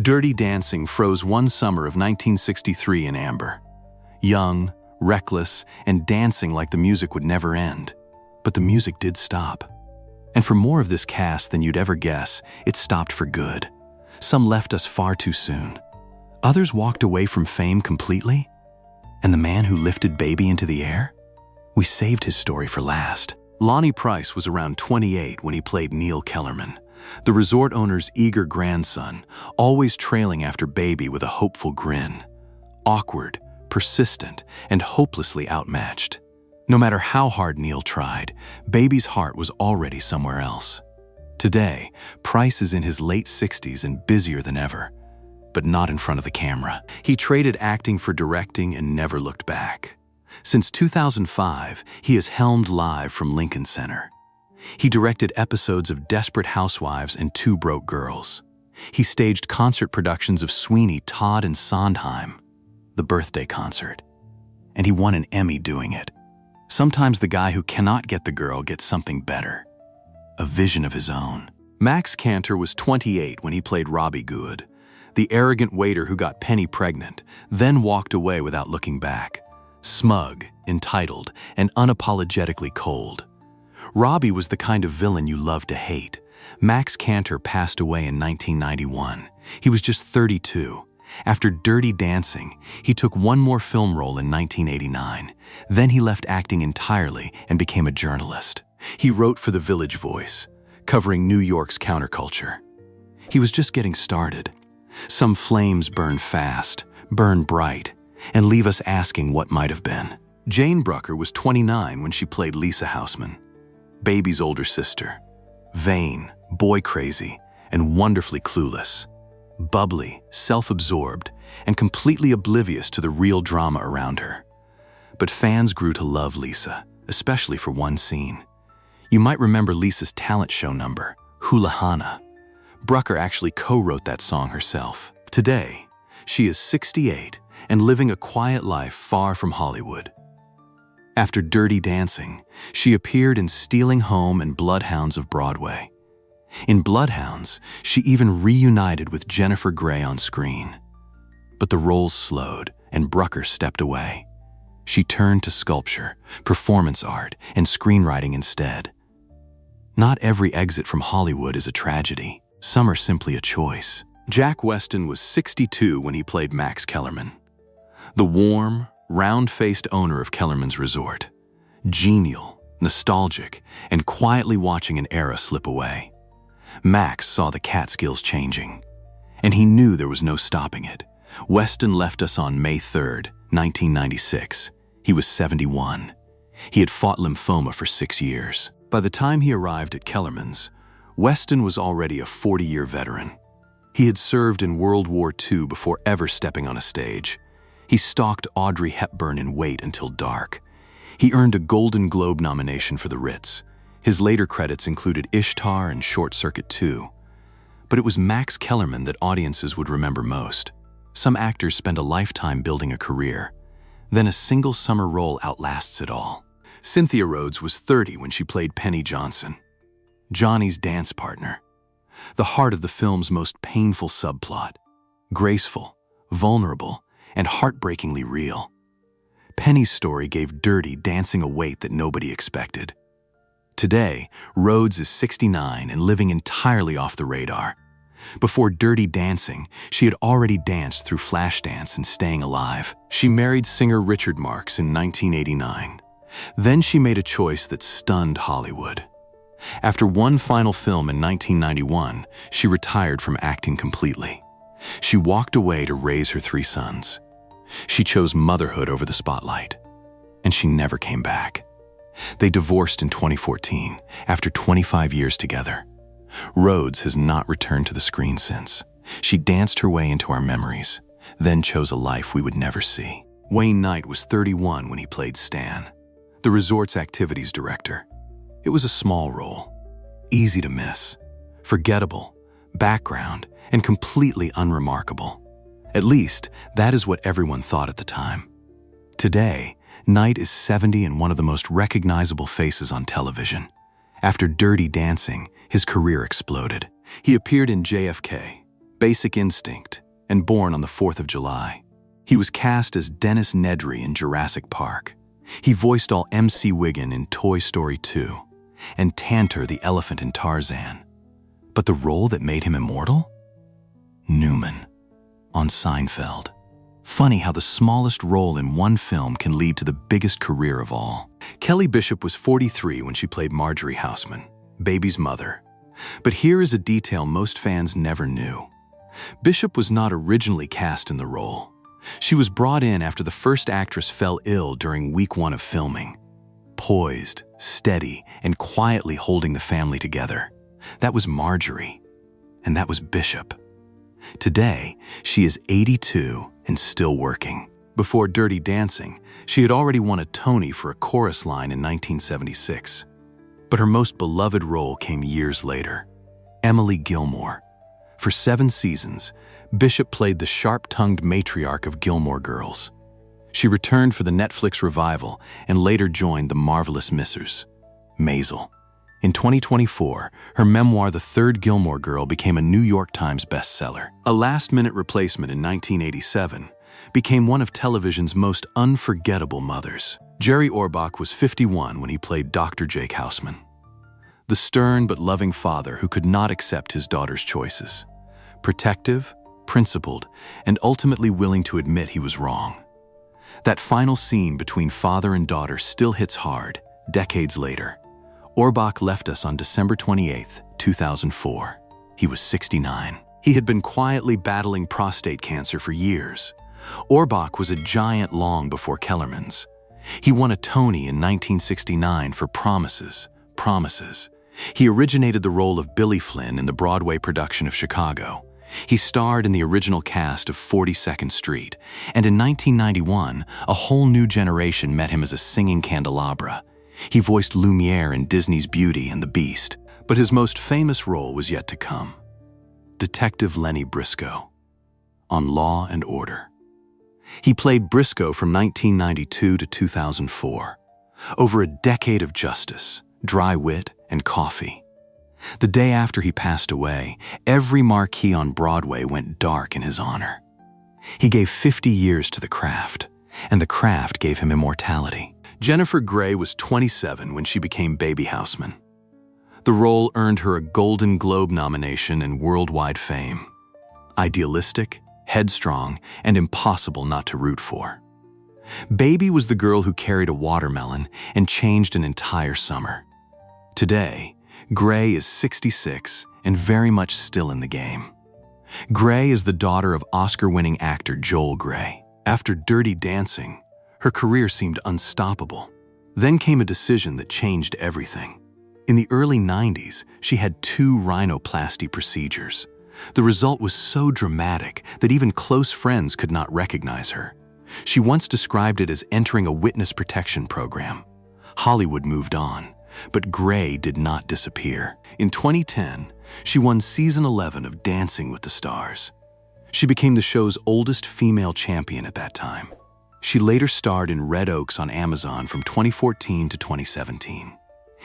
Dirty Dancing froze one summer of 1963 in amber. Young, reckless, and dancing like the music would never end. But the music did stop. And for more of this cast than you'd ever guess, it stopped for good. Some left us far too soon. Others walked away from fame completely. And the man who lifted Baby into the air? We saved his story for last. Lonnie Price was around 28 when he played Neil Kellerman, the resort owner's eager grandson, always trailing after Baby with a hopeful grin. Awkward, persistent, and hopelessly outmatched. No matter how hard Neil tried, Baby's heart was already somewhere else. Today, Price is in his late 60s and busier than ever, but not in front of the camera. He traded acting for directing and never looked back. Since 2005, he has helmed live from Lincoln Center. He directed episodes of Desperate Housewives and Two Broke Girls. He staged concert productions of Sweeney, Todd, and Sondheim, the birthday concert. And he won an Emmy doing it. Sometimes the guy who cannot get the girl gets something better. A vision of his own. Max Cantor was 28 when he played Robbie Gould, the arrogant waiter who got Penny pregnant, then walked away without looking back. Smug, entitled, and unapologetically cold. Robbie was the kind of villain you love to hate. Max Cantor passed away in 1991. He was just 32. After Dirty Dancing, he took one more film role in 1989. Then he left acting entirely and became a journalist. He wrote for The Village Voice, covering New York's counterculture. He was just getting started. Some flames burn fast, burn bright, and leave us asking what might have been. Jane Brooker was 29 when she played Lisa Houseman, Baby's older sister. Vain, boy-crazy, and wonderfully clueless. Bubbly, self-absorbed, and completely oblivious to the real drama around her. But fans grew to love Lisa, especially for one scene. You might remember Lisa's talent show number, Hula Hana. Brooker actually co-wrote that song herself. Today, she is 68 and living a quiet life far from Hollywood. After Dirty Dancing, she appeared in Stealing Home and Bloodhounds of Broadway. In Bloodhounds, she even reunited with Jennifer Grey on screen. But the roles slowed, and Brooker stepped away. She turned to sculpture, performance art, and screenwriting instead. Not every exit from Hollywood is a tragedy. Some are simply a choice. Jack Weston was 62 when he played Max Kellerman, the warm, round-faced owner of Kellerman's resort. Genial, nostalgic, and quietly watching an era slip away. Max saw the Catskills changing, and he knew there was no stopping it. Weston left us on May 3rd, 1996. He was 71. He had fought lymphoma for 6 years. By the time he arrived at Kellerman's, Weston was already a 40-year veteran. He had served in World War II before ever stepping on a stage. He stalked Audrey Hepburn in Wait Until Dark. He earned a Golden Globe nomination for The Ritz. His later credits included Ishtar and Short Circuit 2. But it was Max Kellerman that audiences would remember most. Some actors spend a lifetime building a career. Then a single summer role outlasts it all. Cynthia Rhodes was 30 when she played Penny Johnson, Johnny's dance partner. The heart of the film's most painful subplot. Graceful, vulnerable, and heartbreakingly real. Penny's story gave Dirty Dancing a weight that nobody expected. Today, Rhodes is 69 and living entirely off the radar. Before Dirty Dancing, she had already danced through Flashdance and Staying Alive. She married singer Richard Marx in 1989. Then she made a choice that stunned Hollywood. After one final film in 1991, she retired from acting completely. She walked away to raise her 3 sons. She chose motherhood over the spotlight, and she never came back. They divorced in 2014, after 25 years together. Rhodes has not returned to the screen since. She danced her way into our memories, then chose a life we would never see. Wayne Knight was 31 when he played Stan, the resort's activities director. It was a small role, easy to miss, forgettable, background, and completely unremarkable. At least, that is what everyone thought at the time. Today, Knight is 70 and one of the most recognizable faces on television. After Dirty Dancing, his career exploded. He appeared in JFK, Basic Instinct, and Born on the 4th of July. He was cast as Dennis Nedry in Jurassic Park. He voiced all MC Wiggin in Toy Story 2, and Cantor the elephant in Tarzan. But the role that made him immortal? Newman, on Seinfeld. Funny how the smallest role in one film can lead to the biggest career of all. Kelly Bishop was 43 when she played Marjorie Houseman, Baby's mother. But here is a detail most fans never knew. Bishop was not originally cast in the role. She was brought in after the first actress fell ill during week 1 of filming. Poised, steady, and quietly holding the family together. That was Marjorie, and that was Bishop. Today, she is 82 and still working. Before Dirty Dancing, she had already won a Tony for a chorus line in 1976. But her most beloved role came years later. Emily Gilmore. For 7 seasons, Bishop played the sharp-tongued matriarch of Gilmore Girls. She returned for the Netflix revival and later joined the Marvelous Mrs. Maisel. In 2024, her memoir The Third Gilmore Girl became a New York Times bestseller. A last-minute replacement in 1987 became one of television's most unforgettable mothers. Jerry Orbach was 51 when he played Dr. Jake Houseman, the stern but loving father who could not accept his daughter's choices. Protective, principled, and ultimately willing to admit he was wrong. That final scene between father and daughter still hits hard, decades later. Orbach left us on December 28, 2004. He was 69. He had been quietly battling prostate cancer for years. Orbach was a giant long before Kellerman's. He won a Tony in 1969 for Promises. He originated the role of Billy Flynn in the Broadway production of Chicago. He starred in the original cast of 42nd Street, and in 1991, a whole new generation met him as a singing candelabra. He voiced Lumiere in Disney's Beauty and the Beast, but his most famous role was yet to come. Detective Lenny Briscoe, on Law and Order. He played Briscoe from 1992 to 2004. Over a decade of justice, dry wit, and coffee. The day after he passed away, every marquee on Broadway went dark in his honor. He gave 50 years to the craft, and the craft gave him immortality. Jennifer Grey was 27 when she became Baby Houseman. The role earned her a Golden Globe nomination and worldwide fame. Idealistic, headstrong, and impossible not to root for. Baby was the girl who carried a watermelon and changed an entire summer. Today, Grey is 66 and very much still in the game. Grey is the daughter of Oscar-winning actor Joel Grey. After Dirty Dancing, her career seemed unstoppable. Then came a decision that changed everything. In the early 90s, she had 2 rhinoplasty procedures. The result was so dramatic that even close friends could not recognize her. She once described it as entering a witness protection program. Hollywood moved on, but Grey did not disappear. In 2010, she won season 11 of Dancing with the Stars. She became the show's oldest female champion at that time. She later starred in Red Oaks on Amazon from 2014 to 2017.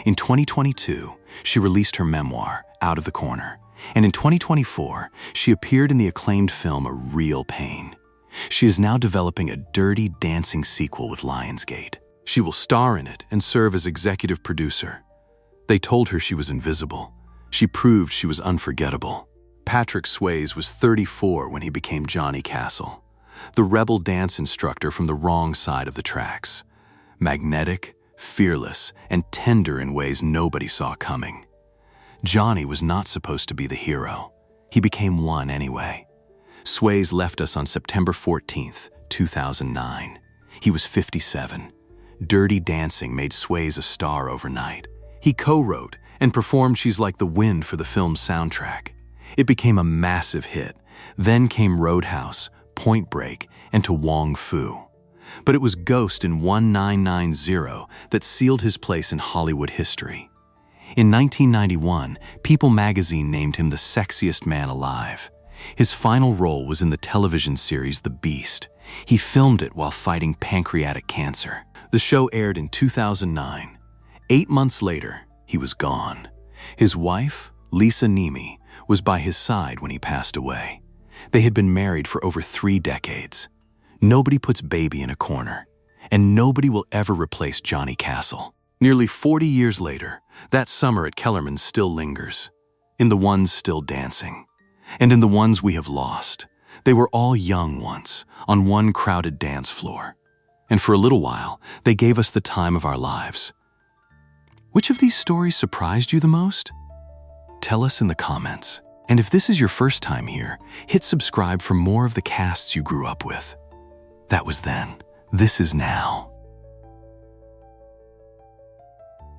In 2022, she released her memoir, Out of the Corner, and in 2024, she appeared in the acclaimed film A Real Pain. She is now developing a Dirty Dancing sequel with Lionsgate. She will star in it and serve as executive producer. They told her she was invisible. She proved she was unforgettable. Patrick Swayze was 34 when he became Johnny Castle, the rebel dance instructor from the wrong side of the tracks. Magnetic, fearless, and tender in ways nobody saw coming. Johnny was not supposed to be the hero. He became one anyway. Swayze left us on September 14th, 2009. He was 57. Dirty Dancing made Swayze a star overnight. He co-wrote and performed She's Like the Wind for the film's soundtrack. It became a massive hit. Then came Roadhouse, Point Break, and To Wong Fu. But it was Ghost in 1990 that sealed his place in Hollywood history. In 1991, People magazine named him the sexiest man alive. His final role was in the television series The Beast. He filmed it while fighting pancreatic cancer. The show aired in 2009. 8 months later, he was gone. His wife, Lisa Nemi, was by his side when he passed away. They had been married for over 3 decades. Nobody puts Baby in a corner, and nobody will ever replace Johnny Castle. Nearly 40 years later, that summer at Kellerman still lingers, in the ones still dancing, and in the ones we have lost. They were all young once, on one crowded dance floor. And for a little while, they gave us the time of our lives. Which of these stories surprised you the most? Tell us in the comments. And if this is your first time here, hit subscribe for more of the casts you grew up with. That was then. This is now.